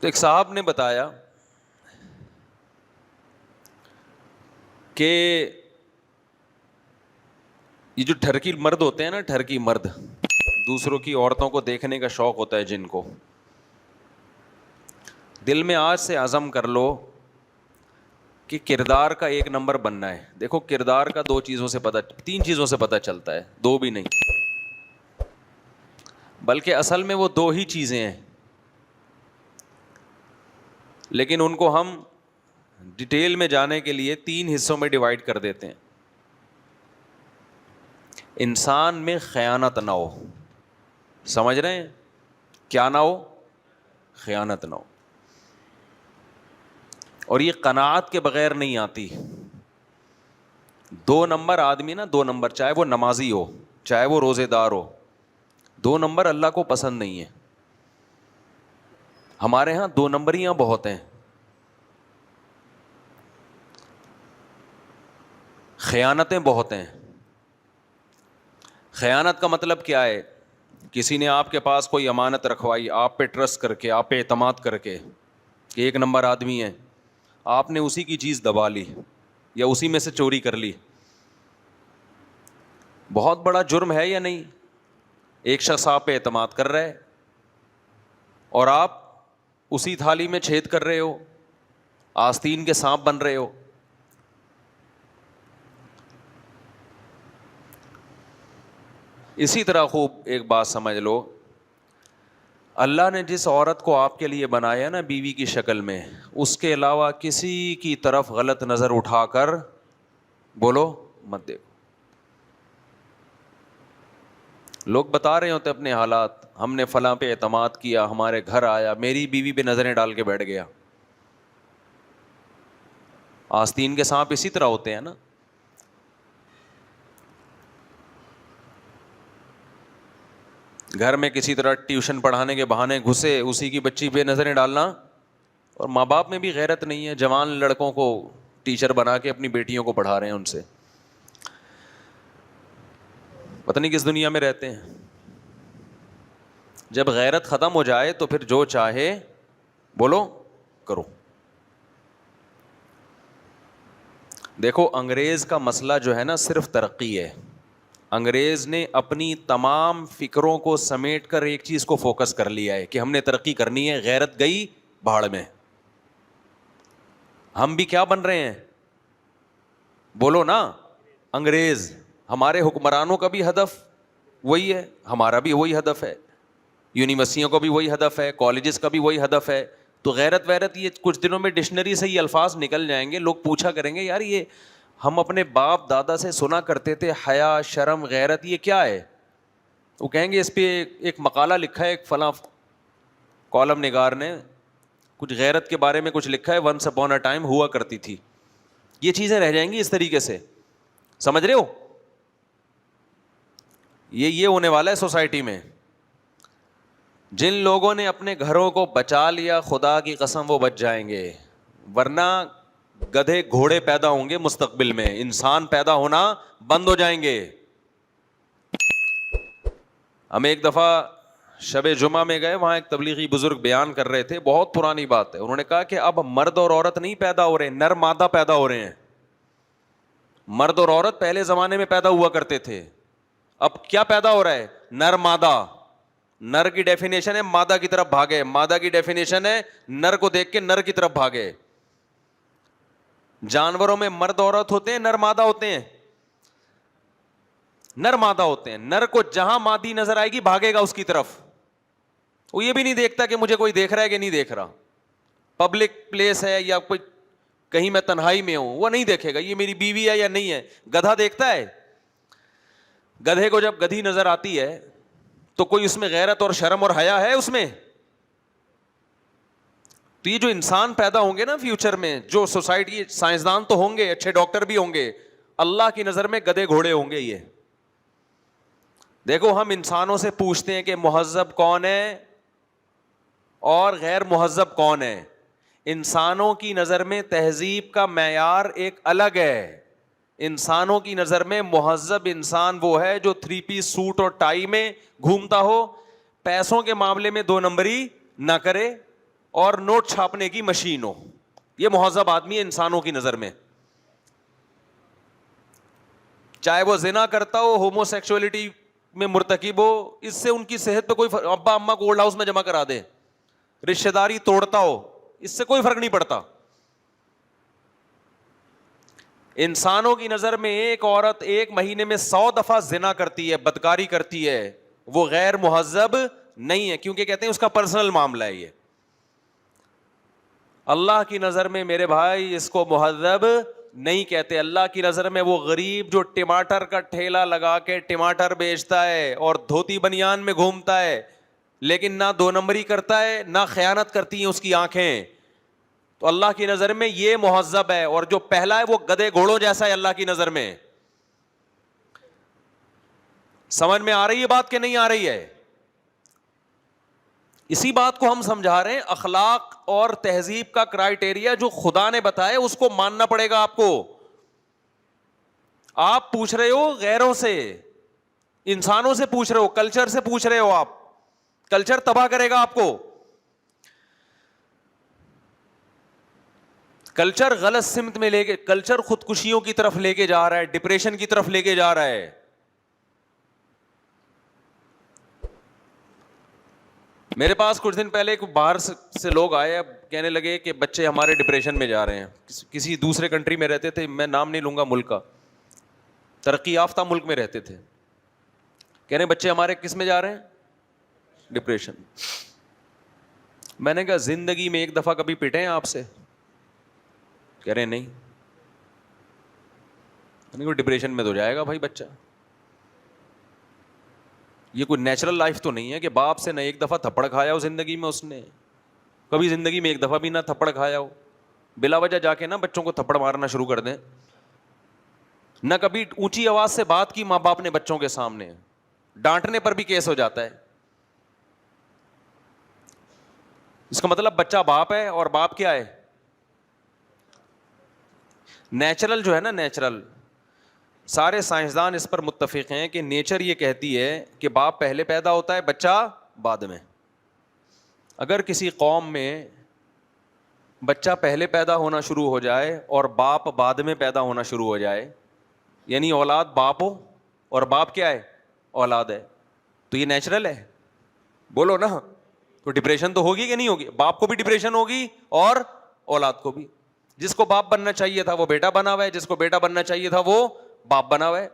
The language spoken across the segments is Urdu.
تو ایک صاحب نے بتایا کہ یہ جو ٹھرکی مرد ہوتے ہیں نا، ٹھرکی مرد، دوسروں کی عورتوں کو دیکھنے کا شوق ہوتا ہے جن کو، دل میں آج سے عزم کر لو کہ کردار کا ایک نمبر بننا ہے. دیکھو کردار کا تین چیزوں سے پتہ چلتا ہے، دو بھی نہیں بلکہ اصل میں وہ دو ہی چیزیں ہیں، لیکن ان کو ہم ڈیٹیل میں جانے کے لیے تین حصوں میں ڈیوائڈ کر دیتے ہیں. انسان میں خیانت نہ ہو، سمجھ رہے ہیں؟ کیا نہ ہو؟ خیانت نہ ہو. اور یہ قناعت کے بغیر نہیں آتی. 2 نمبر آدمی نا، 2 نمبر، چاہے وہ نمازی ہو چاہے وہ روزے دار ہو، 2 نمبر اللہ کو پسند نہیں ہے. ہمارے ہاں 2 نمبریاں بہت ہیں. خیانتیں بہت ہیں. خیانت کا مطلب کیا ہے؟ کسی نے آپ کے پاس کوئی امانت رکھوائی، آپ پہ ٹرسٹ کر کے، آپ پہ اعتماد کر کے کہ ایک نمبر آدمی ہے، آپ نے اسی کی چیز دبا لی یا اسی میں سے چوری کر لی. بہت بڑا جرم ہے یا نہیں؟ ایک شخص آپ پہ اعتماد کر رہا ہے اور آپ اسی تھالی میں چھید کر رہے ہو، آستین کے سانپ بن رہے ہو. اسی طرح خوب ایک بات سمجھ لو، اللہ نے جس عورت کو آپ کے لیے بنایا نا بیوی کی شکل میں، اس کے علاوہ کسی کی طرف غلط نظر اٹھا کر بولو مت دیکھو. لوگ بتا رہے ہوتے اپنے حالات، ہم نے فلاں پہ اعتماد کیا، ہمارے گھر آیا، میری بیوی پہ نظریں ڈال کے بیٹھ گیا. آستین کے سانپ اسی طرح ہوتے ہیں نا. گھر میں کسی طرح ٹیوشن پڑھانے کے بہانے گھسے، اسی کی بچی پہ نظریں ڈالنا. اور ماں باپ میں بھی غیرت نہیں ہے، جوان لڑکوں کو ٹیچر بنا کے اپنی بیٹیوں کو پڑھا رہے ہیں ان سے. پتہ نہیں کس دنیا میں رہتے ہیں. جب غیرت ختم ہو جائے تو پھر جو چاہے بولو کرو. دیکھو انگریز کا مسئلہ جو ہے نا صرف ترقی ہے. انگریز نے اپنی تمام فکروں کو سمیٹ کر ایک چیز کو فوکس کر لیا ہے کہ ہم نے ترقی کرنی ہے. غیرت گئی بھاڑ میں. ہم بھی کیا بن رہے ہیں؟ بولو نا، انگریز. ہمارے حکمرانوں کا بھی ہدف وہی ہے، ہمارا بھی وہی ہدف ہے، یونیورسٹیوں کا بھی وہی ہدف ہے، کالجز کا بھی وہی ہدف ہے. تو غیرت یہ کچھ دنوں میں ڈکشنری سے یہ الفاظ نکل جائیں گے. لوگ پوچھا کریں گے یار یہ ہم اپنے باپ دادا سے سنا کرتے تھے حیا، شرم، غیرت، یہ کیا ہے؟ وہ کہیں گے اس پہ ایک مقالہ لکھا ہے ایک فلاں کالم نگار نے، کچھ غیرت کے بارے میں کچھ لکھا ہے، ونس اپون اے ٹائم ہوا کرتی تھی. یہ چیزیں رہ جائیں گی اس طریقے سے. سمجھ رہے ہو؟ یہ ہونے والا ہے سوسائٹی میں. جن لوگوں نے اپنے گھروں کو بچا لیا خدا کی قسم وہ بچ جائیں گے، ورنہ گدھے گھوڑے پیدا ہوں گے مستقبل میں، انسان پیدا ہونا بند ہو جائیں گے. ہم ایک دفعہ شب جمعہ میں گئے، وہاں ایک تبلیغی بزرگ بیان کر رہے تھے، بہت پرانی بات ہے. انہوں نے کہا کہ اب مرد اور عورت نہیں پیدا ہو رہے، نر مادہ پیدا ہو رہے ہیں. مرد اور عورت پہلے زمانے میں پیدا ہوا کرتے تھے، اب کیا پیدا ہو رہا ہے؟ نر مادہ. نر کی ڈیفینیشن ہے مادہ کی طرف بھاگے، مادہ کی ڈیفینیشن ہے نر کو دیکھ کے نر کی طرف بھاگے. جانوروں میں مرد عورت ہوتے ہیں، نر مادہ ہوتے ہیں، نر مادہ ہوتے ہیں. نر کو جہاں مادی نظر آئے گی بھاگے گا اس کی طرف. وہ یہ بھی نہیں دیکھتا کہ مجھے کوئی دیکھ رہا ہے کہ نہیں دیکھ رہا. پبلک پلیس ہے یا کوئی کہیں میں تنہائی میں ہوں، وہ نہیں دیکھے گا یہ میری بیوی ہے یا نہیں ہے. گدھا دیکھتا ہے. گدھے کو جب گدھی نظر آتی ہے تو کوئی اس میں غیرت اور شرم اور حیا ہے اس میں؟ تو یہ جو انسان پیدا ہوں گے نا فیوچر میں، جو سوسائٹی، سائنسدان تو ہوں گے، اچھے ڈاکٹر بھی ہوں گے، اللہ کی نظر میں گدھے گھوڑے ہوں گے. یہ دیکھو ہم انسانوں سے پوچھتے ہیں کہ مہذب کون ہے اور غیر مہذب کون ہے. انسانوں کی نظر میں تہذیب کا معیار ایک الگ ہے. انسانوں کی نظر میں مہذب انسان وہ ہے جو 3 پیس سوٹ اور ٹائی میں گھومتا ہو، پیسوں کے معاملے میں 2 نمبری نہ کرے. اور نوٹ چھاپنے کی مشین ہو. یہ مہذب آدمی ہے انسانوں کی نظر میں. چاہے وہ زنا کرتا ہو, ہومو سیکسولیٹی میں مرتکب ہو, اس سے ان کی صحت پہ کوئی ابا اماں کو اولڈ ہاؤس میں جمع کرا دے, رشتہ داری توڑتا ہو, اس سے کوئی فرق نہیں پڑتا. انسانوں کی نظر میں ایک عورت ایک مہینے میں 100 دفعہ زنا کرتی ہے, بدکاری کرتی ہے, وہ غیر مہذب نہیں ہے, کیونکہ کہتے ہیں اس کا پرسنل معاملہ ہے. یہ اللہ کی نظر میں میرے بھائی اس کو مہذب نہیں کہتے. اللہ کی نظر میں وہ غریب جو ٹماٹر کا ٹھیلا لگا کے ٹماٹر بیچتا ہے اور دھوتی بنیان میں گھومتا ہے, لیکن نہ 2 نمبری کرتا ہے نہ خیانت کرتی ہیں اس کی آنکھیں, تو اللہ کی نظر میں یہ مہذب ہے. اور جو پہلا ہے وہ گدھے گھوڑوں جیسا ہے اللہ کی نظر میں. سمجھ میں آ رہی ہے بات کہ نہیں آ رہی ہے؟ اسی بات کو ہم سمجھا رہے ہیں. اخلاق اور تہذیب کا کرائیٹیریا جو خدا نے بتایا اس کو ماننا پڑے گا آپ کو. آپ پوچھ رہے ہو غیروں سے, انسانوں سے پوچھ رہے ہو, کلچر سے پوچھ رہے ہو, آپ کلچر تباہ کرے گا آپ کو. کلچر غلط سمت میں لے کے, کلچر خودکشیوں کی طرف لے کے جا رہا ہے, ڈپریشن کی طرف لے کے جا رہا ہے. میرے پاس کچھ دن پہلے باہر سے لوگ آئے, اب کہنے لگے کہ بچے ہمارے ڈپریشن میں جا رہے ہیں. کسی دوسرے کنٹری میں رہتے تھے, میں نام نہیں لوں گا ملک کا, ترقی یافتہ ملک میں رہتے تھے. کہہ رہے بچے ہمارے کس میں جا رہے ہیں؟ ڈپریشن. میں نے کہا زندگی میں ایک دفعہ کبھی پٹے ہیں آپ سے؟ کہہ رہے نہیں. میں نے کہا ڈپریشن میں تو جائے گا بھائی بچہ. یہ کوئی نیچرل لائف تو نہیں ہے کہ باپ سے نہ ایک دفعہ تھپڑ کھایا ہو زندگی میں, اس نے کبھی زندگی میں ایک دفعہ بھی نہ تھپڑ کھایا ہو. بلا وجہ جا کے نہ بچوں کو تھپڑ مارنا شروع کر دیں. نہ کبھی اونچی آواز سے بات کی ماں باپ نے بچوں کے سامنے, ڈانٹنے پر بھی کیس ہو جاتا ہے. اس کا مطلب بچہ باپ ہے, اور باپ کیا ہے؟ نیچرل جو ہے نا, نیچرل, سارے سائنسدان اس پر متفق ہیں کہ نیچر یہ کہتی ہے کہ باپ پہلے پیدا ہوتا ہے, بچہ بعد میں. اگر کسی قوم میں بچہ پہلے پیدا ہونا شروع ہو جائے اور باپ بعد میں پیدا ہونا شروع ہو جائے, یعنی اولاد باپ ہو اور باپ کیا ہے؟ اولاد ہے, تو یہ نیچرل ہے؟ بولو نا. تو ڈپریشن تو ہوگی کہ نہیں ہوگی؟ باپ کو بھی ڈپریشن ہوگی اور اولاد کو بھی. جس کو باپ بننا چاہیے تھا وہ بیٹا بنا ہوا ہے, جس کو بیٹا بننا چاہیے تھا وہ باپ بنا ہوا ہے.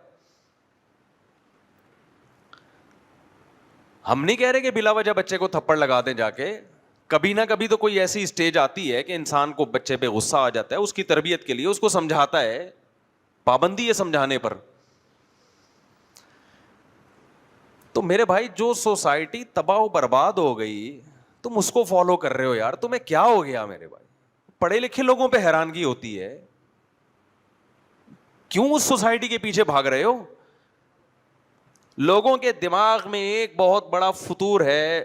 ہم نہیں کہہ رہے کہ بلا وجہ بچے کو تھپڑ لگا دیں جا کے. کبھی نہ کبھی تو کوئی ایسی اسٹیج آتی ہے کہ انسان کو بچے پہ غصہ آ جاتا ہے, اس کی تربیت کے لیے اس کو سمجھاتا ہے, پابندی ہے سمجھانے پر. تو میرے بھائی جو سوسائٹی تباہ و برباد ہو گئی تم اس کو فالو کر رہے ہو یار, تمہیں کیا ہو گیا میرے بھائی؟ پڑھے لکھے لوگوں پہ حیرانگی ہوتی ہے, کیوں اس سوسائٹی کے پیچھے بھاگ رہے ہو؟ لوگوں کے دماغ میں ایک بہت بڑا فطور ہے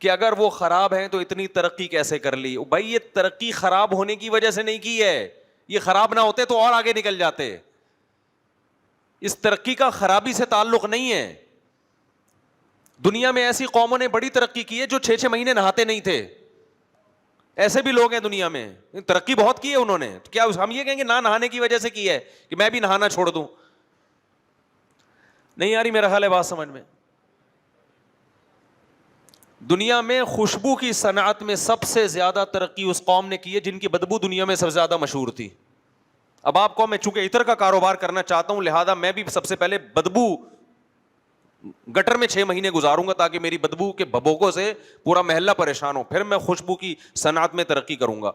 کہ اگر وہ خراب ہیں تو اتنی ترقی کیسے کر لی. بھائی یہ ترقی خراب ہونے کی وجہ سے نہیں کی ہے, یہ خراب نہ ہوتے تو اور آگے نکل جاتے. اس ترقی کا خرابی سے تعلق نہیں ہے. دنیا میں ایسی قوموں نے بڑی ترقی کی ہے جو 6 مہینے نہاتے نہیں تھے. ایسے بھی لوگ ہیں دنیا میں, ترقی بہت کی ہے انہوں نے. کیا ہم یہ کہیں گے نہ نہانے کی وجہ سے کی ہے کہ میں بھی نہانا چھوڑ دوں؟ نہیں آ رہی میرا خیال ہے بات سمجھ میں. دنیا میں خوشبو کی صنعت میں سب سے زیادہ ترقی اس قوم نے کی ہے جن کی بدبو دنیا میں سب سے زیادہ مشہور تھی. اب آپ کو, میں چونکہ عطر کا کاروبار کرنا چاہتا ہوں لہذا میں بھی سب سے پہلے بدبو گٹر میں 6 مہینے گزاروں گا تاکہ میری بدبو کے بھبوکوں سے پورا محلہ پریشان ہو, پھر میں خوشبو کی صنعت میں ترقی کروں گا.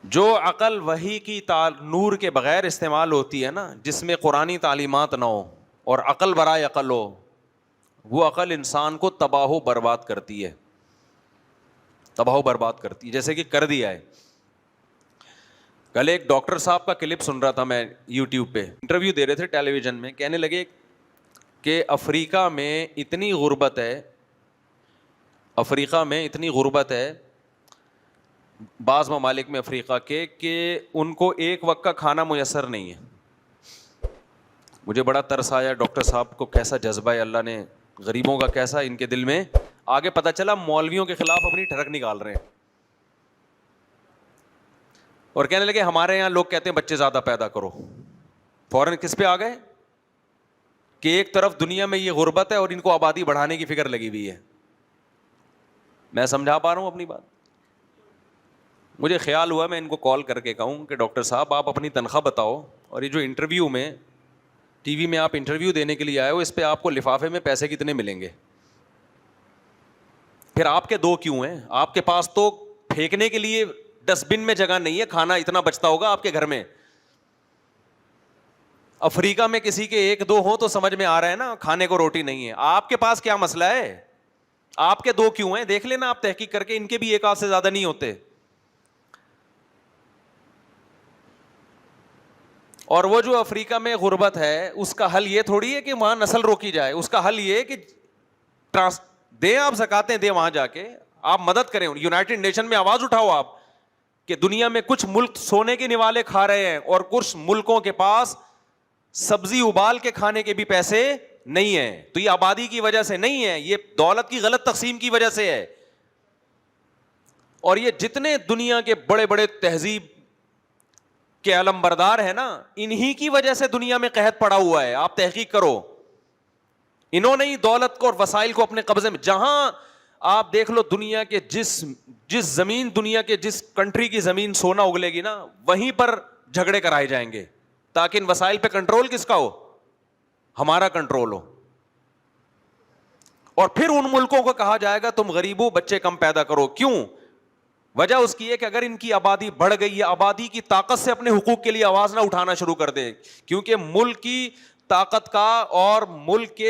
جو عقل وحی کی نور کے بغیر استعمال ہوتی ہے نا, جس میں قرآنی تعلیمات نہ ہو اور عقل برائے عقل ہو, وہ عقل انسان کو تباہ و برباد کرتی ہے, تباہ و برباد کرتی ہے, جیسے کہ کر دیا ہے. کل ایک ڈاکٹر صاحب کا کلپ سن رہا تھا میں یوٹیوب پہ, انٹرویو دے رہے تھے ٹیلی ویژن میں. کہنے لگے کہ افریقہ میں اتنی غربت ہے, افریقہ میں اتنی غربت ہے بعض ممالک میں افریقہ کے, کہ ان کو ایک وقت کا کھانا میسر نہیں ہے. مجھے بڑا ترس آیا, ڈاکٹر صاحب کو کیسا جذبہ ہے اللہ نے غریبوں کا کیسا ان کے دل میں آگے پتہ چلا مولویوں کے خلاف اپنی ٹھڑک نکال رہے ہیں اور کہنے لگے ہمارے یہاں لوگ کہتے ہیں بچے زیادہ پیدا کرو. فوراً کس پہ آ گئے کہ ایک طرف دنیا میں یہ غربت ہے اور ان کو آبادی بڑھانے کی فکر لگی ہوئی ہے. میں سمجھا پا رہا ہوں اپنی بات؟ مجھے خیال ہوا میں ان کو کال کر کے کہوں کہ ڈاکٹر صاحب آپ اپنی تنخواہ بتاؤ, اور یہ جو انٹرویو میں ٹی وی میں آپ انٹرویو دینے کے لیے آئے ہو اس پہ آپ کو لفافے میں پیسے کتنے ملیں گے؟ پھر آپ کے دو کیوں ہیں؟ آپ کے پاس تو پھینکنے کے لیے ڈسٹ بن میں جگہ نہیں ہے, کھانا اتنا بچتا ہوگا آپ کے گھر میں. افریقہ میں کسی کے ایک دو ہوں تو سمجھ میں آ رہا ہے نا, کھانے کو روٹی نہیں ہے. آپ کے پاس کیا مسئلہ ہے؟ آپ کے دو کیوں ہیں؟ دیکھ لینا آپ تحقیق کر کے, ان کے بھی ایک آدھ سے زیادہ نہیں ہوتے. اور وہ جو افریقہ میں غربت ہے اس کا حل یہ تھوڑی ہے کہ وہاں نسل روکی جائے, اس کا حل یہ ہے کہ دیں آپ زکاتیں دیں, وہاں جا کے آپ مدد کریں. یونائٹڈ نیشن میں آواز اٹھاؤ آپ کہ دنیا میں کچھ ملک سونے کے نوالے کھا رہے ہیں اور کچھ ملکوں کے پاس سبزی ابال کے کھانے کے بھی پیسے نہیں ہیں. تو یہ آبادی کی وجہ سے نہیں ہے, یہ دولت کی غلط تقسیم کی وجہ سے ہے. اور یہ جتنے دنیا کے بڑے بڑے تہذیب کے علم بردار ہیں نا, انہی کی وجہ سے دنیا میں قحط پڑا ہوا ہے. آپ تحقیق کرو, انہوں نے ہی دولت کو اور وسائل کو اپنے قبضے میں. جہاں آپ دیکھ لو دنیا کے جس زمین, دنیا کے جس کنٹری کی زمین سونا اگلے گی نا, وہیں پر جھگڑے کرائے جائیں گے تاکہ ان وسائل پہ کنٹرول کس کا ہو؟ ہمارا کنٹرول ہو. اور پھر ان ملکوں کو کہا جائے گا تم غریب ہو, بچے کم پیدا کرو. کیوں؟ وجہ اس کی ہے کہ اگر ان کی آبادی بڑھ گئی ہے, آبادی کی طاقت سے اپنے حقوق کے لیے آواز نہ اٹھانا شروع کر دے. کیونکہ ملک کی طاقت کا اور ملک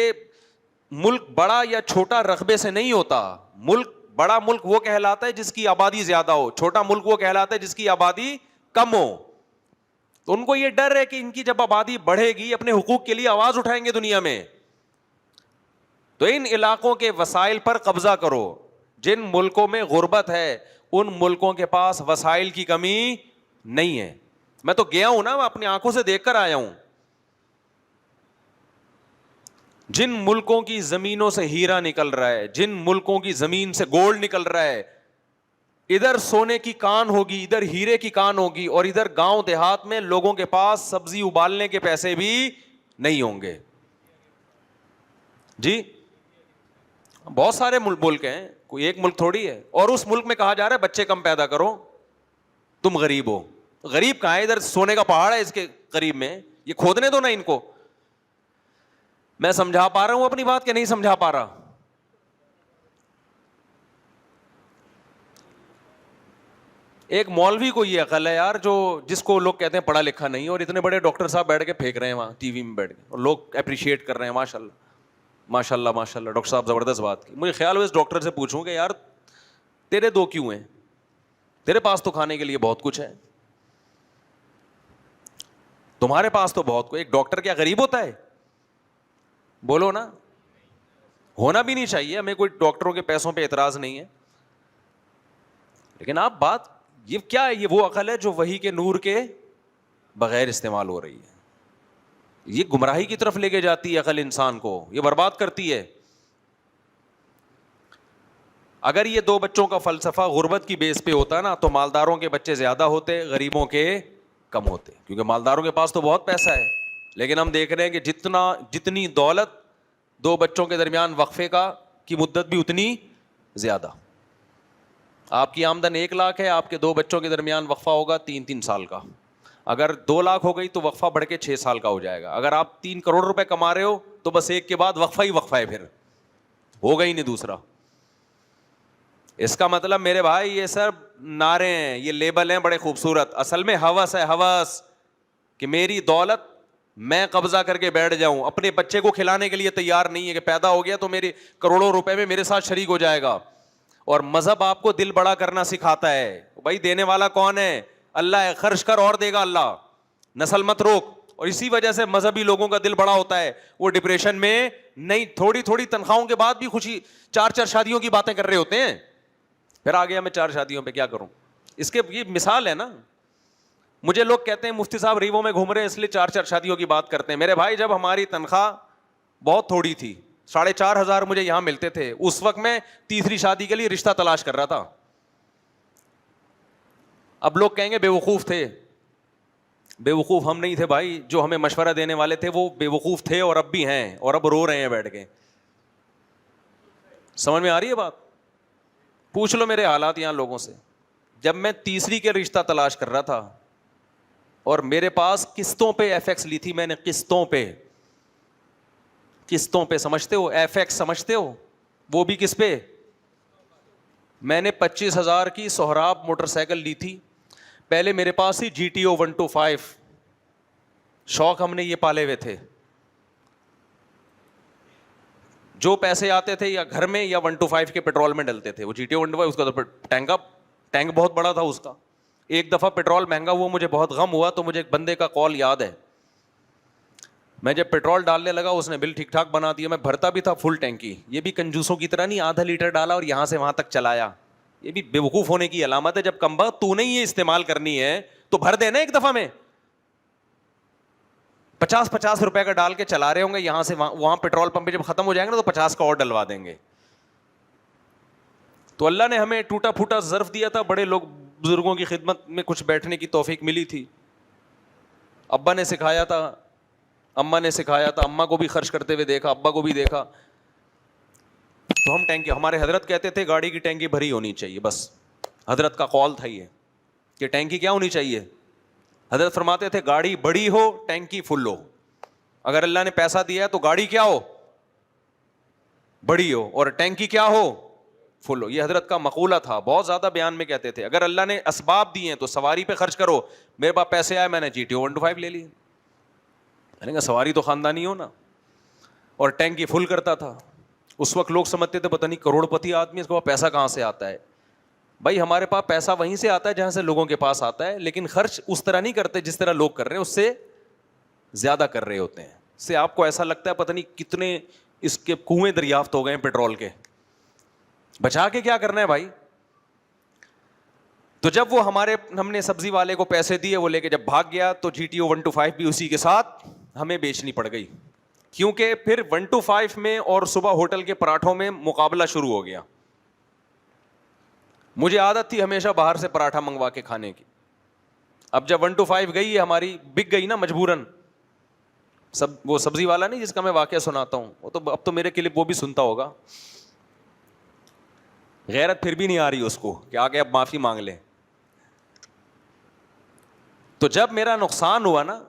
بڑا یا چھوٹا رقبے سے نہیں ہوتا. بڑا ملک وہ کہلاتا ہے جس کی آبادی زیادہ ہو, چھوٹا ملک وہ کہلاتا ہے جس کی آبادی کم ہو. تو ان کو یہ ڈر ہے کہ ان کی جب آبادی بڑھے گی اپنے حقوق کے لیے آواز اٹھائیں گے دنیا میں. تو ان علاقوں کے وسائل پر قبضہ کرو. جن ملکوں میں غربت ہے ان ملکوں کے پاس وسائل کی کمی نہیں ہے. میں تو گیا ہوں نا, میں اپنی آنکھوں سے دیکھ کر آیا ہوں. جن ملکوں کی زمینوں سے ہیرا نکل رہا ہے, جن ملکوں کی زمین سے گولڈ نکل رہا ہے, ادھر سونے کی کان ہوگی, ادھر ہیرے کی کان ہوگی, اور ادھر گاؤں دیہات میں لوگوں کے پاس سبزی ابالنے کے پیسے بھی نہیں ہوں گے. جی بہت سارے ملک ہیں, کوئی ایک ملک تھوڑی ہے. اور اس ملک میں کہا جا رہا ہے بچے کم پیدا کرو, تم غریب ہو. غریب کہاں ہے؟ ادھر سونے کا پہاڑ ہے اس کے قریب میں, یہ کھودنے دو نا ان کو. میں سمجھا پا رہا ہوں اپنی بات کہ نہیں سمجھا پا رہا؟ ایک مولوی کو یہ عقل ہے یار, جس کو لوگ کہتے ہیں پڑھا لکھا نہیں, اور اتنے بڑے ڈاکٹر صاحب بیٹھ کے پھینک رہے ہیں وہاں ٹی وی میں بیٹھ کے, اور لوگ اپریشیٹ کر رہے ہیں, ماشاء اللہ ماشاء اللہ ماشاء اللہ, ڈاکٹر صاحب زبردست بات کی. مجھے خیال ہوا اس ڈاکٹر سے پوچھوں کہ یار تیرے دو کیوں ہیں؟ تیرے پاس تو کھانے کے لیے بہت کچھ ہے, تمہارے پاس تو بہت کچھ. ایک ڈاکٹر کیا غریب ہوتا ہے؟ بولو نا. ہونا بھی نہیں چاہیے, ہمیں کوئی ڈاکٹروں کے پیسوں پہ اعتراض نہیں ہے, لیکن آپ بات یہ کیا ہے؟ یہ وہ عقل ہے جو وحی کے نور کے بغیر استعمال ہو رہی ہے. یہ گمراہی کی طرف لے کے جاتی ہے عقل انسان کو, یہ برباد کرتی ہے. اگر یہ دو بچوں کا فلسفہ غربت کی بیس پہ ہوتا نا تو مالداروں کے بچے زیادہ ہوتے, غریبوں کے کم ہوتے, کیونکہ مالداروں کے پاس تو بہت پیسہ ہے. لیکن ہم دیکھ رہے ہیں کہ جتنی دولت, دو بچوں کے درمیان وقفے کی مدت بھی اتنی زیادہ. آپ کی آمدن 1 لاکھ ہے, آپ کے 2 بچوں کے درمیان وقفہ ہوگا 3 سال کا. اگر 2 لاکھ ہو گئی تو وقفہ بڑھ کے 6 سال کا ہو جائے گا. اگر آپ 3 کروڑ روپے کما رہے ہو تو بس ایک کے بعد وقفہ ہی وقفہ ہے, پھر ہوگا ہی نہیں دوسرا. اس کا مطلب میرے بھائی یہ سب نعرے ہیں, یہ لیبل ہیں بڑے خوبصورت, اصل میں ہوس ہے, ہوس کہ میری دولت میں قبضہ کر کے بیٹھ جاؤں. اپنے بچے کو کھلانے کے لیے تیار نہیں ہے کہ پیدا ہو گیا تو میرے کروڑوں روپے میں میرے ساتھ شریک ہو جائے گا. اور مذہب آپ کو دل بڑا کرنا سکھاتا ہے. بھائی دینے والا کون ہے؟ اللہ ہے. خرچ کر اور دے گا اللہ, نسل مت روک. اور اسی وجہ سے مذہبی لوگوں کا دل بڑا ہوتا ہے, وہ ڈپریشن میں نہیں, تھوڑی تھوڑی تنخواہوں کے بعد بھی خوشی, 4 شادیوں کی باتیں کر رہے ہوتے ہیں. پھر آ گیا میں 4 شادیوں پہ کیا کروں. اس کے یہ مثال ہے نا. مجھے لوگ کہتے ہیں مفتی صاحب ریووں میں گھوم رہے ہیں اس لیے 4 شادیوں کی بات کرتے ہیں. میرے بھائی جب ہماری تنخواہ بہت تھوڑی تھی, 4,500 مجھے یہاں ملتے تھے. اس وقت میں تیسری شادی کے لیے رشتہ تلاش کر رہا تھا. اب لوگ کہیں گے بے وقوف تھے. بے وقوف ہم نہیں تھے بھائی, جو ہمیں مشورہ دینے والے تھے وہ بے وقوف تھے اور اب بھی ہیں, اور اب رو رہے ہیں بیٹھ کے. سمجھ میں آ رہی ہے بات؟ پوچھ لو میرے حالات یہاں لوگوں سے. جب میں تیسری کے رشتہ تلاش کر رہا تھا اور میرے پاس قسطوں پہ ایف ایکس لی تھی میں نے, قسطوں پہ سمجھتے ہو, ایف ایکس سمجھتے ہو, وہ بھی کس پہ, میں نے 25,000 کی سہراب موٹر سائیکل لی تھی. پہلے میرے پاس ہی GTO 125, شوق ہم نے یہ پالے ہوئے تھے. جو پیسے آتے تھے یا گھر میں یا 125 کے پیٹرول میں ڈلتے تھے. وہ GTO 125 اس کا تو ٹینک بہت بڑا تھا اس کا. ایک دفعہ پیٹرول مہنگا ہوا, مجھے بہت غم ہوا, تو مجھے ایک بندے کا کال یاد ہے. میں جب پیٹرول ڈالنے لگا اس نے بل ٹھیک ٹھاک بنا دیا, میں بھرتا بھی تھا فل ٹینکی. یہ بھی کنجوسوں کی طرح نہیں آدھا لیٹر ڈالا اور یہاں سے وہاں تک چلایا. یہ بھی بیوقوف ہونے کی علامت ہے. جب کمبخت تو نے یہ استعمال کرنی ہے تو بھر دینا ایک دفعہ میں. 50 روپے کا ڈال کے چلا رہے ہوں گے یہاں سے وہاں پیٹرول پمپ پہ جب ختم ہو جائیں گے نا تو 50 کا اور ڈلوا دیں گے. تو اللہ نے ہمیں ٹوٹا پھوٹا ظرف دیا تھا, بڑے لوگ بزرگوں کی خدمت میں کچھ بیٹھنے کی توفیق ملی تھی. ابا نے سکھایا تھا, اماں نے سکھایا تھا, اماں کو بھی خرچ کرتے ہوئے دیکھا, ابا کو بھی دیکھا. تو ہم ٹینکی, ہمارے حضرت کہتے تھے گاڑی کی ٹینکی بھری ہونی چاہیے, بس حضرت کا قول تھا یہ کہ ٹینکی کیا ہونی چاہیے. حضرت فرماتے تھے گاڑی بڑی ہو ٹینکی فل ہو. اگر اللہ نے پیسہ دیا ہے تو گاڑی کیا ہو, بڑی ہو, اور ٹینکی کیا ہو, فل ہو. یہ حضرت کا مقولہ تھا, بہت زیادہ بیان میں کہتے تھے. اگر اللہ نے اسباب دیے ہیں تو سواری پہ خرچ کرو. میرے پاس پیسے آئے, میں نے GTO 125 لے لی. میں نے کہا سواری تو خاندانی ہو نا, اور ٹینکی فل کرتا تھا. اس وقت لوگ سمجھتے تھے پتہ نہیں کروڑ پتی آدمی, اس کو پیسہ کہاں سے آتا ہے. بھائی ہمارے پاس پیسہ وہیں سے آتا ہے جہاں سے لوگوں کے پاس آتا ہے, لیکن خرچ اس طرح نہیں کرتے جس طرح لوگ کر رہے ہیں, اس سے زیادہ کر رہے ہوتے ہیں. اس سے آپ کو ایسا لگتا ہے پتہ نہیں کتنے اس کے کنویں دریافت ہو گئے ہیں پیٹرول کے. بچا کے کیا کرنا ہے بھائی. تو جب وہ ہم نے سبزی والے کو پیسے دیے, وہ لے کے جب بھاگ گیا تو GTO 125 بھی اسی کے ساتھ ہمیں بیچنی پڑ گئی, کیونکہ پھر 125 میں اور صبح ہوٹل کے پراٹھوں میں مقابلہ شروع ہو گیا. مجھے عادت تھی ہمیشہ باہر سے پراٹھا منگوا کے کھانے کی. اب جب 125 گئی, ہماری بک گئی نا مجبوراً. وہ سبزی والا نہیں جس کا میں واقعہ سناتا ہوں, وہ تو اب تو میرے کلپ وہ بھی سنتا ہوگا. غیرت پھر بھی نہیں آ رہی اس کو کہ آگے اب معافی مانگ لے. تو جب میرا نقصان ہوا نا,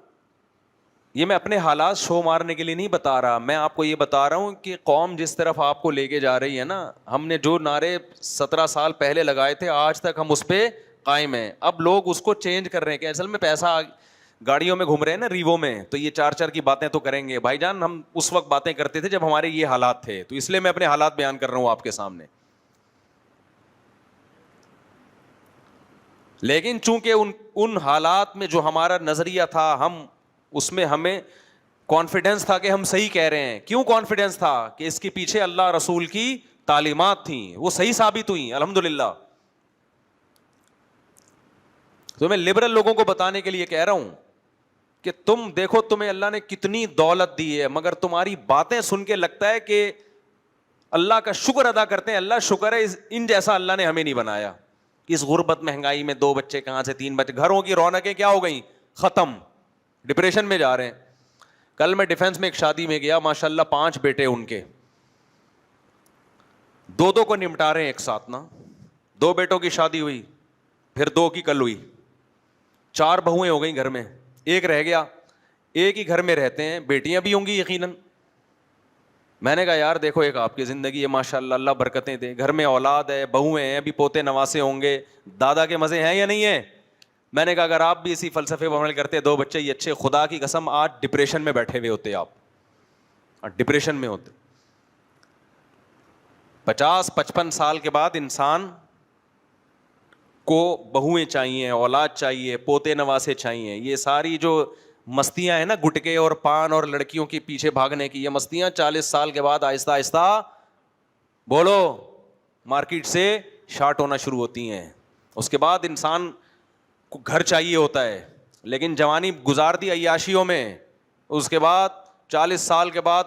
یہ میں اپنے حالات شو مارنے کے لیے نہیں بتا رہا, میں آپ کو یہ بتا رہا ہوں کہ قوم جس طرف آپ کو لے کے جا رہی ہے نا, ہم نے جو نعرے 17 سال پہلے لگائے تھے آج تک ہم اس پہ قائم ہیں. اب لوگ اس کو چینج کر رہے ہیں کہ اصل میں پیسہ گاڑیوں میں گھوم رہے ہیں نا ریوو میں, تو یہ 4 کی باتیں تو کریں گے. بھائی جان ہم اس وقت باتیں کرتے تھے جب ہمارے یہ حالات تھے, تو اس لیے میں اپنے حالات بیان کر رہا ہوں آپ کے سامنے. لیکن چونکہ ان حالات میں جو ہمارا نظریہ تھا, ہم اس میں ہمیں کانفیڈنس تھا کہ ہم صحیح کہہ رہے ہیں. کیوں کانفیڈنس تھا؟ کہ اس کے پیچھے اللہ رسول کی تعلیمات تھیں, وہ صحیح ثابت ہوئیں الحمدللہ. تو میں لبرل لوگوں کو بتانے کے لیے کہہ رہا ہوں کہ تم دیکھو تمہیں اللہ نے کتنی دولت دی ہے, مگر تمہاری باتیں سن کے لگتا ہے کہ اللہ کا شکر ادا کرتے ہیں. اللہ شکر ہے ان جیسا اللہ نے ہمیں نہیں بنایا. اس غربت مہنگائی میں 2 بچے کہاں سے 3 بچے, گھروں کی رونقیں کیا ہو گئیں, ختم, ڈپریشن میں جا رہے ہیں. کل میں ڈیفینس میں ایک شادی میں گیا, ماشاءاللہ 5 بیٹے ان کے, 2 کو نمٹا رہے ہیں ایک ساتھ نا. 2 بیٹوں کی شادی ہوئی, پھر 2 کی کل ہوئی, 4 بہویں ہو گئیں گھر میں, ایک رہ گیا. ایک ہی گھر میں رہتے ہیں, بیٹیاں بھی ہوں گی یقیناً. میں نے کہا یار دیکھو ایک آپ کی زندگی ہے ماشاءاللہ, اللہ برکتیں دے, گھر میں اولاد ہے, بہویں ہیں, ابھی پوتے نواسے ہوں گے, دادا کے مزے ہیں یا نہیں ہیں. میں نے کہا اگر آپ بھی اسی فلسفے پر عمل کرتے, 2 بچے یہ اچھے, خدا کی قسم آج ڈپریشن میں بیٹھے ہوئے ہوتے آپ, ڈپریشن میں ہوتے. 50-55 سال کے بعد انسان کو بہویں چاہیے, اولاد چاہیے, پوتے نواسے چاہیے. یہ ساری جو مستیاں ہیں نا, گٹکے اور پان اور لڑکیوں کے پیچھے بھاگنے کی, یہ مستیاں 40 سال کے بعد آہستہ آہستہ بولو مارکیٹ سے شارٹ ہونا شروع ہوتی ہیں. اس کے بعد انسان کو گھر چاہیے ہوتا ہے, لیکن جوانی گزار دی عیاشیوں میں. اس کے بعد 40 سال کے بعد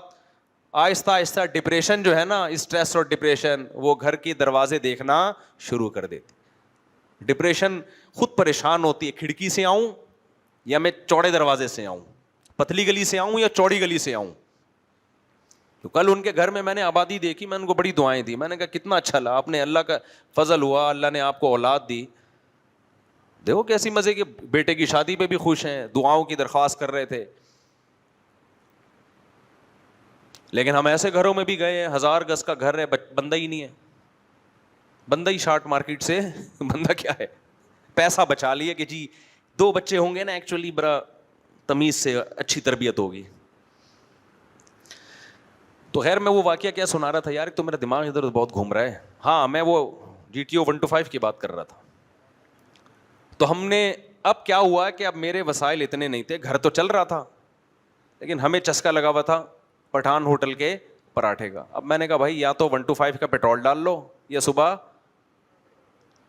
آہستہ آہستہ ڈپریشن جو ہے نا, اسٹریس اور ڈپریشن, وہ گھر کے دروازے دیکھنا شروع کر دیتی. ڈپریشن خود پریشان ہوتی ہے, کھڑکی سے آؤں یا میں چوڑے دروازے سے آؤں, پتلی گلی سے آؤں یا چوڑی گلی سے آؤں. تو کل ان کے گھر میں نے آبادی دیکھی, میں ان کو بڑی دعائیں دی. میں نے کہا کتنا اچھا لگا, آپ نے اللہ کا فضل ہوا, اللہ نے آپ کو اولاد دی. دیکھو کیسی مزے کی, بیٹے کی شادی پہ بھی خوش ہیں, دعاؤں کی درخواست کر رہے تھے. لیکن ہم ایسے گھروں میں بھی گئے ہیں, 1000 گز کا گھر ہے, بندہ ہی نہیں ہے. بندہ ہی شارٹ مارکیٹ سے, بندہ کیا ہے, پیسہ بچا لیے کہ جی 2 بچے ہوں گے نا, ایکچولی بڑا تمیز سے اچھی تربیت ہوگی. تو خیر میں وہ واقعہ کیا سنا رہا تھا یار, تو میرا دماغ ادھر بہت گھوم رہا ہے. ہاں میں وہ GTO 125 کی بات کر رہا تھا. تو ہم نے, اب کیا ہوا کہ اب میرے وسائل اتنے نہیں تھے, گھر تو چل رہا تھا لیکن ہمیں چسکا لگا ہوا تھا پٹھان ہوٹل کے پراٹھے کا. اب میں نے کہا بھائی یا تو 125 کا پیٹرول ڈال لو یا صبح,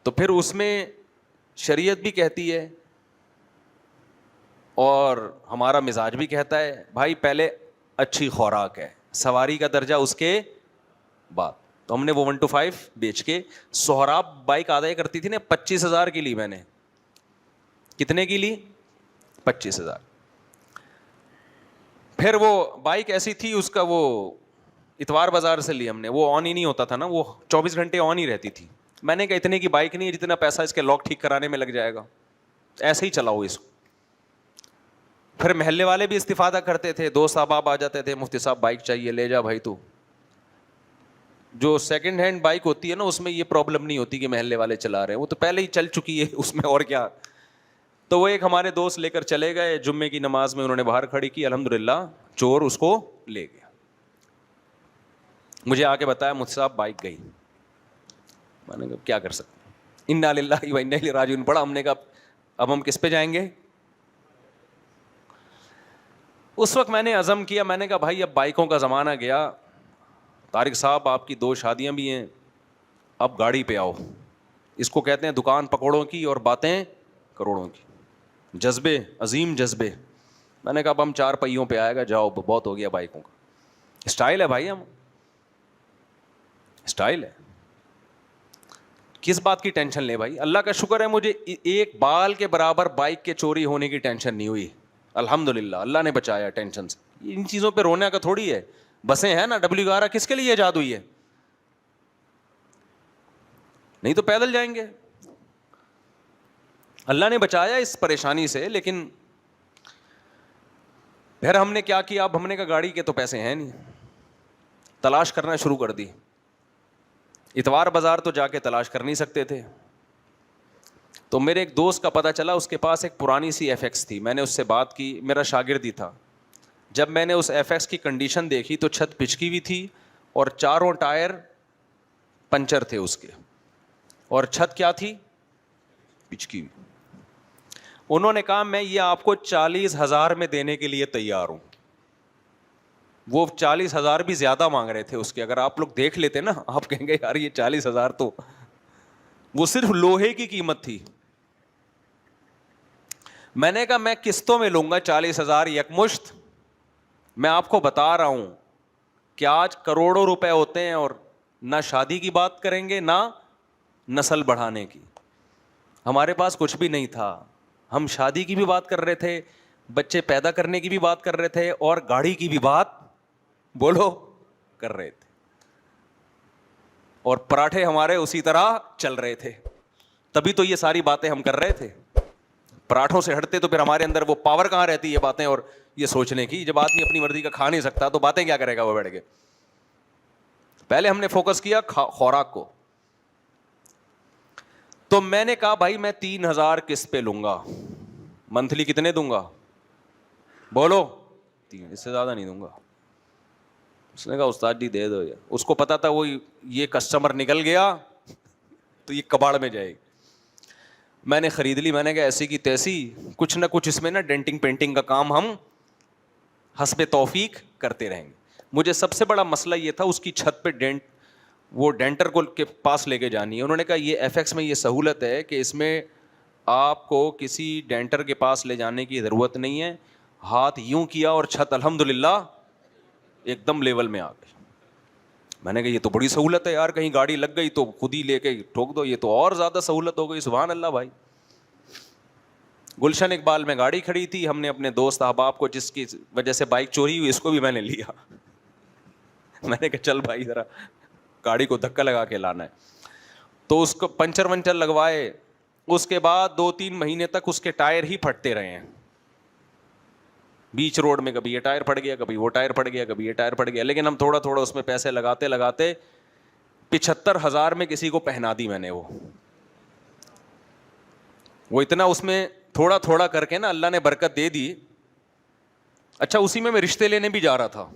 تو پھر اس میں شریعت بھی کہتی ہے اور ہمارا مزاج بھی کہتا ہے بھائی پہلے اچھی خوراک ہے, سواری کا درجہ اس کے بعد. تو ہم نے وہ 125 بیچ کے, سہراب بائک آدھا کرتی تھی نا, 25,000 کی لی میں نے. کتنے کی لی؟ 25,000. پھر وہ بائک ایسی تھی, اس کا وہ اتوار بازار سے لی ہم نے, وہ آن ہی نہیں ہوتا تھا نا, وہ 24 گھنٹے آن ہی رہتی تھی. میں نے کہا اتنے کی بائک نہیں ہے جتنا پیسہ اس کے لاک ٹھیک کرانے میں لگ جائے گا, ایسے ہی چلاؤ اس کو. پھر محلے والے بھی استفادہ کرتے تھے, دوست احباب آ جاتے تھے, مفتی صاحب بائک چاہیے, لے جا بھائی. تو جو سیکنڈ ہینڈ بائک ہوتی ہے نا, اس میں یہ پرابلم نہیں ہوتی کہ محلے والے چلا رہے ہیں, وہ تو پہلے ہی چل چکی ہے اس میں, اور کیا. تو وہ ایک ہمارے دوست لے کر چلے گئے, جمعے کی نماز میں انہوں نے باہر کھڑی کی, الحمدللہ چور اس کو لے گیا. مجھے آ کے بتایا مجھ سے آپ بائک گئی. میں نے کہا کیا کر سکتے ہیں, انا للہ و انا الیہ راجعون پڑھا. ہم نے کہا اب ہم کس پہ جائیں گے. اس وقت میں نے عزم کیا, میں نے کہا بھائی اب بائکوں کا زمانہ گیا, طارق صاحب آپ کی 2 شادیاں بھی ہیں, اب گاڑی پہ آؤ. اس کو کہتے ہیں دکان پکوڑوں کی اور باتیں کروڑوں کی. جذبے, عظیم جذبے. میں نے کہا اب ہم 4 پہیوں پہ آئے گا, جاؤ بہت ہو گیا بائکوں کا. اسٹائل ہے بھائی, ہم اسٹائل ہے. کس بات کی ٹینشن لے بھائی, اللہ کا شکر ہے مجھے ایک بال کے برابر بائک کے چوری ہونے کی ٹینشن نہیں ہوئی, الحمدللہ اللہ نے بچایا ٹینشن سے. ان چیزوں پہ رونے کا تھوڑی ہے. بسیں ہیں نا W11 کس کے لیے ایجاد ہوئی ہے, نہیں تو پیدل جائیں گے. اللہ نے بچایا اس پریشانی سے. لیکن پھر ہم نے کیا کیا, اب ہم نے کہا گاڑی کے تو پیسے ہیں نہیں, تلاش کرنا شروع کر دی. اتوار بازار تو جا کے تلاش کر نہیں سکتے تھے. تو میرے ایک دوست کا پتہ چلا, اس کے پاس ایک پرانی سی FX تھی. میں نے اس سے بات کی, میرا شاگرد ہی تھا. جب میں نے اس FX کی کنڈیشن دیکھی تو چھت پچکی ہوئی تھی اور چاروں ٹائر پنچر تھے اس کے, اور چھت کیا تھی, پچکی ہوئی. انہوں نے کہا میں یہ آپ کو 40,000 میں دینے کے لیے تیار ہوں. وہ 40,000 بھی زیادہ مانگ رہے تھے اس کے. اگر آپ لوگ دیکھ لیتے نا, آپ کہیں گے یار یہ 40,000 تو, وہ صرف لوہے کی قیمت تھی. میں نے کہا میں قسطوں میں لوں گا 40,000 یکمشت. میں آپ کو بتا رہا ہوں کہ آج کروڑوں روپے ہوتے ہیں اور نہ شادی کی بات کریں گے نہ نسل بڑھانے کی. ہمارے پاس کچھ بھی نہیں تھا. ہم شادی کی بھی بات کر رہے تھے, بچے پیدا کرنے کی بھی بات کر رہے تھے, اور گاڑی کی بھی بات بولو کر رہے تھے, اور پراٹھے ہمارے اسی طرح چل رہے تھے. تبھی تو یہ ساری باتیں ہم کر رہے تھے. پراٹھوں سے ہٹتے تو پھر ہمارے اندر وہ پاور کہاں رہتی یہ باتیں اور یہ سوچنے کی. جب آدمی اپنی مرضی کا کھا نہیں سکتا تو باتیں کیا کرے گا وہ بیٹھ کے. پہلے ہم نے فوکس کیا خوراک کو. تو میں نے کہا بھائی میں 3,000 قسط پہ لوں گا, منتھلی کتنے دوں گا بولو, 3, اس سے زیادہ نہیں دوں گا. اس نے کہا استاد جی دے دو. اس کو پتا تھا وہ یہ کسٹمر نکل گیا تو یہ کباڑ میں جائے گی. میں نے خرید لی. میں نے کہا ایسی کی تیسی, کچھ نہ کچھ اس میں نا ڈینٹنگ پینٹنگ کا کام ہم حسب توفیق کرتے رہیں گے. مجھے سب سے بڑا مسئلہ یہ تھا اس کی چھت پہ ڈینٹ, وہ ڈینٹر کو کے پاس لے کے جانی ہے. انہوں نے کہا یہ FX میں یہ سہولت ہے کہ اس میں آپ کو کسی ڈینٹر کے پاس لے جانے کی ضرورت نہیں ہے, ہاتھ یوں کیا اور چھت الحمدللہ ایک دم لیول میں آ گئی. میں نے کہا یہ تو بڑی سہولت ہے یار, کہیں گاڑی لگ گئی تو خود ہی لے کے ٹھوک دو, یہ تو اور زیادہ سہولت ہو گئی. سبحان اللہ بھائی. گلشن اقبال میں گاڑی کھڑی تھی, ہم نے اپنے دوست احباب کو, جس کی وجہ سے بائک چوری ہوئی, اس کو بھی میں نے لیا. میں نے کہا چل بھائی ذرا گاڑی کو دھکا لگا کے لانا ہے. تو اس کو پنچر ونچر لگوائے. اس کے بعد 2-3 مہینے تک اس کے ٹائر ہی پھٹتے رہے ہیں بیچ روڈ میں. کبھی یہ ٹائر پھٹ گیا, کبھی وہ ٹائر پھٹ گیا, کبھی یہ ٹائر پھٹ گیا. لیکن ہم تھوڑا تھوڑا اس میں پیسے لگاتے لگاتے 75,000 میں کسی کو پہنا دی میں نے. وہ اتنا اس میں تھوڑا تھوڑا کر کے نا اللہ نے برکت دے دی. اچھا اسی میں رشتے لینے بھی جا رہا تھا.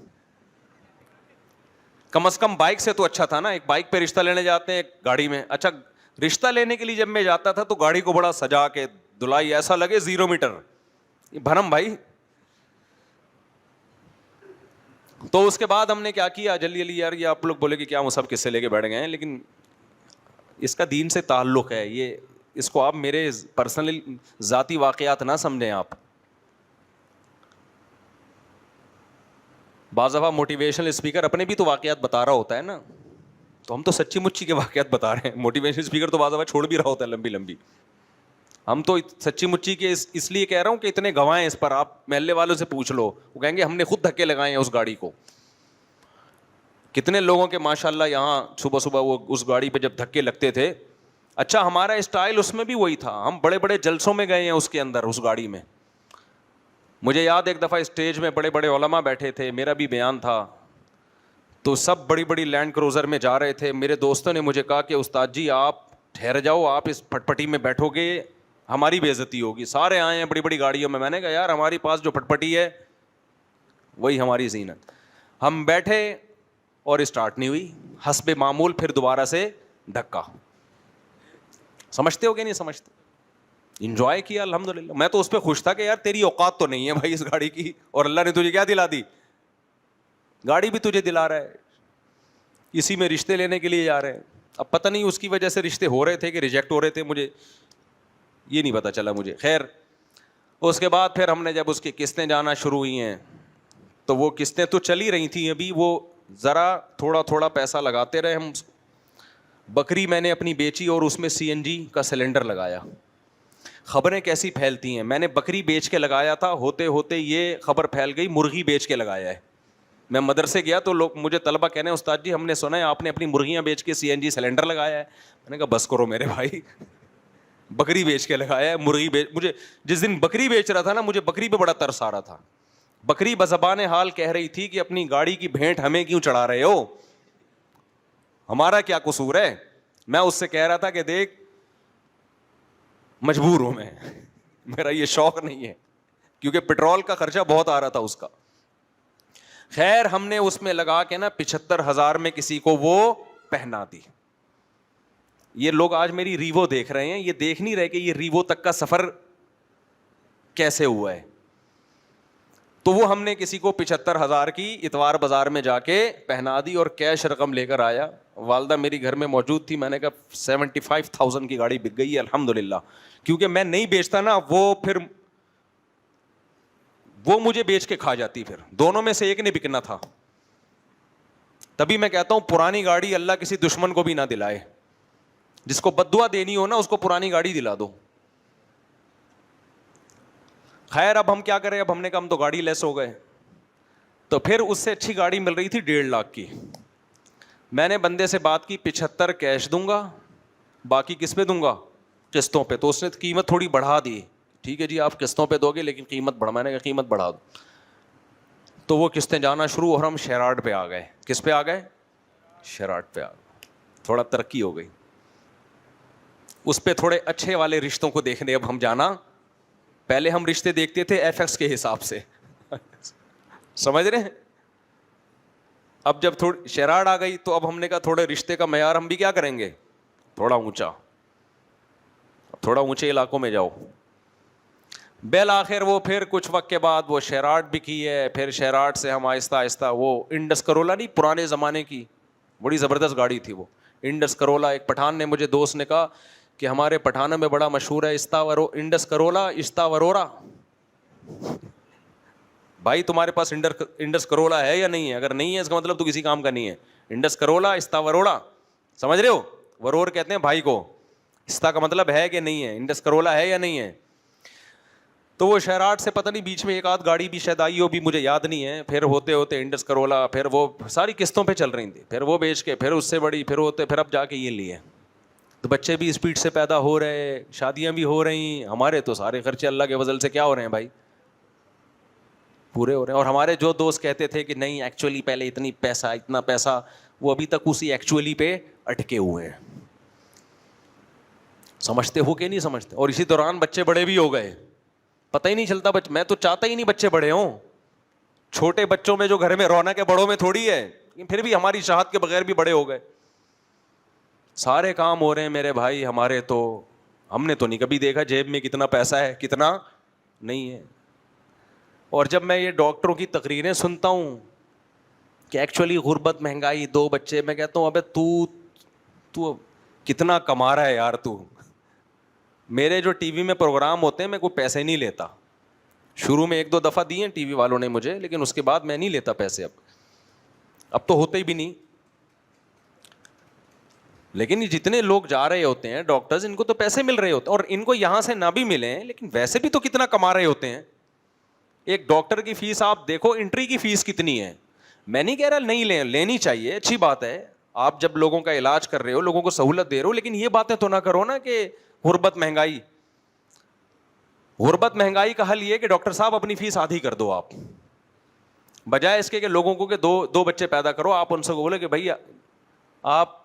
کم از کم بائک سے تو اچھا تھا نا, ایک بائک پہ رشتہ لینے جاتے ہیں, ایک گاڑی میں. اچھا رشتہ لینے کے لیے جب میں جاتا تھا تو گاڑی کو بڑا سجا کے دھلائی, ایسا لگے 0 میٹر. یہ بھرم بھائی. تو اس کے بعد ہم نے کیا کیا, جلدی جلدی یار, یہ آپ لوگ بولے کہ کیا وہ سب کس سے لے کے بیٹھ گئے ہیں, لیکن اس کا دین سے تعلق ہے. یہ اس کو آپ میرے پرسنل ذاتی واقعات نہ سمجھیں. آپ بعض دفعہ موٹیویشنل اسپیکر اپنے بھی تو واقعات بتا رہا ہوتا ہے نا, تو ہم تو سچی مچی کے واقعات بتا رہے ہیں. موٹیویشنل اسپیکر تو بعض دفعہ چھوڑ بھی رہا ہوتا ہے لمبی لمبی. ہم تو سچی مچی کے اس لیے کہہ رہا ہوں کہ اتنے گواہ ہیں اس پر. آپ محلے والوں سے پوچھ لو, وہ کہیں گے ہم نے خود دھکے لگائے ہیں اس گاڑی کو. کتنے لوگوں کے ماشاءاللہ یہاں صبح صبح وہ اس گاڑی پہ جب دھکے لگتے تھے. اچھا ہمارا اسٹائل اس میں بھی وہی تھا, ہم بڑے بڑے جلسوں میں گئے ہیں اس کے اندر, اس گاڑی میں. مجھے یاد ایک دفعہ اسٹیج میں بڑے بڑے علماء بیٹھے تھے, میرا بھی بیان تھا, تو سب بڑی بڑی لینڈ کروزر میں جا رہے تھے. میرے دوستوں نے مجھے کہا کہ استاد جی آپ ٹھہر جاؤ, آپ اس پٹ پٹی میں بیٹھو گے ہماری بے عزتی ہوگی. سارے آئے ہیں بڑی بڑی گاڑیوں میں. میں نے کہا یار ہماری پاس جو پٹ پٹی ہے وہی ہماری زینت. ہم بیٹھے اور اسٹارٹ نہیں ہوئی, حسب معمول پھر دوبارہ سے دھکا. سمجھتے ہو کہ نہیں سمجھتے؟ انجوائے کیا الحمدللہ. میں تو اس پہ خوش تھا کہ یار تیری اوقات تو نہیں ہے بھائی اس گاڑی کی, اور اللہ نے تجھے کیا دلا دی, گاڑی بھی تجھے دلا رہا ہے. اسی میں رشتے لینے کے لیے جا رہے ہیں. اب پتہ نہیں اس کی وجہ سے رشتے ہو رہے تھے کہ ریجیکٹ ہو رہے تھے, مجھے یہ نہیں پتا چلا مجھے. خیر اس کے بعد پھر ہم نے جب اس کی قسطیں جانا شروع ہوئی ہیں, تو وہ قسطیں تو چل ہی رہی تھیں ابھی, وہ ذرا تھوڑا تھوڑا پیسہ لگاتے رہے ہم. بکری میں نے اپنی بیچی اور اس میں CNG کا سلنڈر لگایا. خبریں کیسی پھیلتی ہیں, میں نے بکری بیچ کے لگایا تھا, ہوتے ہوتے یہ خبر پھیل گئی مرغی بیچ کے لگایا ہے. میں مدرسے گیا تو لوگ مجھے طلبہ کہنے استاد جی ہم نے سنا ہے آپ نے اپنی مرغیاں بیچ کے CNG سلنڈر لگایا ہے. میں نے کہا بس کرو میرے بھائی, بکری بیچ کے لگایا ہے, مرغی بیچ. مجھے جس دن بکری بیچ رہا تھا نا, مجھے بکری پہ بڑا ترس آ رہا تھا. بکری بزبان حال کہہ رہی تھی کہ اپنی گاڑی کی بھینٹ ہمیں کیوں چڑھا رہے ہو, ہمارا کیا قصور ہے. میں اس سے کہہ رہا تھا کہ دیکھ مجبور ہوں میں, میرا یہ شوق نہیں ہے, کیونکہ پیٹرول کا خرچہ بہت آ رہا تھا اس کا. خیر ہم نے اس میں لگا کے نا 75,000 میں کسی کو وہ پہنا دی. یہ لوگ آج میری ریوو دیکھ رہے ہیں, یہ دیکھ نہیں رہے کہ یہ ریوو تک کا سفر کیسے ہوا ہے. تو وہ ہم نے کسی کو 75,000 کی اتوار بازار میں جا کے پہنا دی اور کیش رقم لے کر آیا. والدہ میری گھر میں موجود تھی. میں نے کہا 75,000 کی گاڑی بک گئی ہے الحمدللہ. کیونکہ میں نہیں بیچتا نا, وہ مجھے بیچ کے کھا جاتی, پھر دونوں میں سے ایک نے بکنا تھا. تبھی میں کہتا ہوں پرانی گاڑی اللہ کسی دشمن کو بھی نہ دلائے. جس کو بد دعا دینی ہو نا اس کو پرانی گاڑی دلا دو. خیر اب ہم کیا کریں, اب ہم نے کہا ہم تو گاڑی لیس ہو گئے. تو پھر اس سے اچھی گاڑی مل رہی تھی 1.5 لاکھ کی. میں نے بندے سے بات کی 75 کیش دوں گا, باقی کس پہ دوں گا, قسطوں پہ. تو اس نے قیمت تھوڑی بڑھا دی. ٹھیک ہے جی آپ قسطوں پہ دو گے لیکن قیمت بڑھا. میں نے کہا قیمت بڑھا دو. تو وہ قسطیں جانا شروع, اور ہم شیراٹ پہ آ گئے. کس پہ آ گئے, شیراٹ پہ آ گئے. تھوڑا ترقی ہو گئی. اس پہ تھوڑے اچھے والے رشتوں کو دیکھنے اب ہم جانا. پہلے ہم رشتے دیکھتے تھے FX کے حساب سے, سمجھ رہے ہیں. اب جب تھوڑی شیراٹ آ گئی تو اب ہم نے کہا تھوڑے رشتے کا معیار ہم بھی کیا کریں گے, تھوڑا اونچا, تھوڑا اونچے علاقوں میں جاؤ. بالآخر وہ پھر کچھ وقت کے بعد وہ شیراٹ بھی کی ہے. پھر شیراٹ سے ہم آہستہ آہستہ وہ انڈس کرولا نہیں, پرانے زمانے کی بڑی زبردست گاڑی تھی وہ انڈس کرولا. ایک پٹھان نے مجھے دوست نے کہا کہ ہمارے پٹھانوں میں بڑا مشہور ہے انڈس کرولا استا ورورا. بھائی تمہارے پاس انڈس کرولا ہے یا نہیں ہے؟ اگر نہیں ہے اس کا مطلب تو کسی کام کا نہیں ہے. انڈس کرولا، استا وروڑا، سمجھ رہے ہو؟ ورور کہتے ہیں بھائی کو، استا کا مطلب ہے کہ نہیں ہے، انڈس کرولا ہے یا نہیں ہے. تو وہ شہرات سے پتہ نہیں بیچ میں ایک آدھ گاڑی بھی شاید آئی ہو، بھی مجھے یاد نہیں ہے. پھر ہوتے ہوتے انڈس کرولا، پھر وہ ساری قسطوں پہ چل رہی تھی، پھر وہ بیچ کے پھر اس سے بڑی، پھر ہوتے پھر اب جا کے یہ لیے. تو بچے بھی اسپیڈ سے پیدا ہو رہے، شادیاں بھی ہو رہی. ہمارے تو سارے خرچے اللہ کے فضل سے کیا ہو رہے ہیں بھائی، پورے ہو رہے ہیں. اور ہمارے جو دوست کہتے تھے کہ نہیں ایکچولی پہلے اتنا پیسہ، وہ ابھی تک اسی ایکچولی پہ اٹکے ہوئے ہیں. سمجھتے ہو کہ نہیں سمجھتے؟ اور اسی دوران بچے بڑے بھی ہو گئے، پتہ ہی نہیں چلتا. میں تو چاہتا ہی نہیں بچے بڑے ہوں. چھوٹے بچوں میں جو گھر میں رونق ہے، بڑوں میں تھوڑی ہے. پھر بھی ہماری چاہت کے بغیر بھی بڑے ہو گئے. سارے کام ہو رہے ہیں میرے بھائی ہمارے. تو ہم نے تو نہیں کبھی دیکھا جیب میں کتنا پیسہ ہے کتنا نہیں ہے. اور جب میں یہ ڈاکٹروں کی تقریریں سنتا ہوں کہ ایکچولی غربت، مہنگائی، 2 بچے، میں کہتا ہوں ابے تو کتنا کما رہا ہے یار تو. میرے جو ٹی وی میں پروگرام ہوتے ہیں میں کوئی پیسے نہیں لیتا. شروع میں 1-2 دفعہ دیے ٹی وی والوں نے مجھے، لیکن اس کے بعد میں نہیں لیتا پیسے. اب تو ہوتے ہی بھی نہیں. لیکن جتنے لوگ جا رہے ہوتے ہیں ڈاکٹرز، ان کو تو پیسے مل رہے ہوتے ہیں، اور ان کو یہاں سے نہ بھی ملیں لیکن ویسے بھی تو کتنا کما رہے ہوتے ہیں. ایک ڈاکٹر کی فیس آپ دیکھو، انٹری کی فیس کتنی ہے. میں نہیں کہہ رہا نہیں لینی چاہیے، اچھی بات ہے. آپ جب لوگوں کا علاج کر رہے ہو، لوگوں کو سہولت دے رہے ہو، لیکن یہ باتیں تو نہ کرو نا کہ غربت مہنگائی کا حل یہ کہ ڈاکٹر صاحب اپنی فیس آدھی کر دو آپ، بجائے اس کے کہ لوگوں کو کہ دو بچے پیدا کرو. آپ ان سے بولے کہ بھائی آپ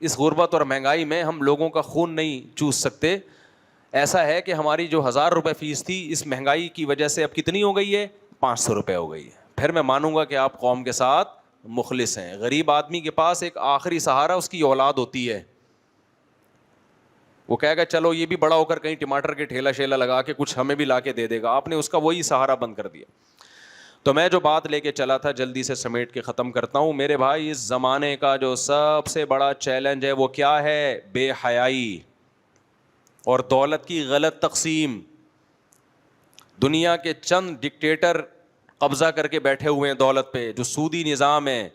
اس غربت اور مہنگائی میں ہم لوگوں کا خون نہیں چوس سکتے. ایسا ہے کہ ہماری جو 1000 روپے فیس تھی، اس مہنگائی کی وجہ سے اب کتنی ہو گئی ہے؟ 500 روپے ہو گئی ہے. پھر میں مانوں گا کہ آپ قوم کے ساتھ مخلص ہیں. غریب آدمی کے پاس ایک آخری سہارا اس کی اولاد ہوتی ہے. وہ کہے گا چلو یہ بھی بڑا ہو کر کہیں ٹماٹر کے ٹھیلا شیلا لگا کے کچھ ہمیں بھی لا کے دے دے گا. آپ نے اس کا وہی سہارا بند کر دیا. تو میں جو بات لے کے چلا تھا جلدی سے سمیٹ کے ختم کرتا ہوں. میرے بھائی اس زمانے کا جو سب سے بڑا چیلنج ہے وہ کیا ہے؟ بے حیائی اور دولت کی غلط تقسیم. دنیا کے چند ڈکٹیٹر قبضہ کر کے بیٹھے ہوئے ہیں دولت پہ، جو سودی نظام ہے.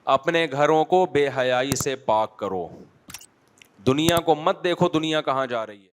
اپنے گھروں کو بے حیائی سے پاک کرو. دنیا کو مت دیکھو دنیا کہاں جا رہی ہے.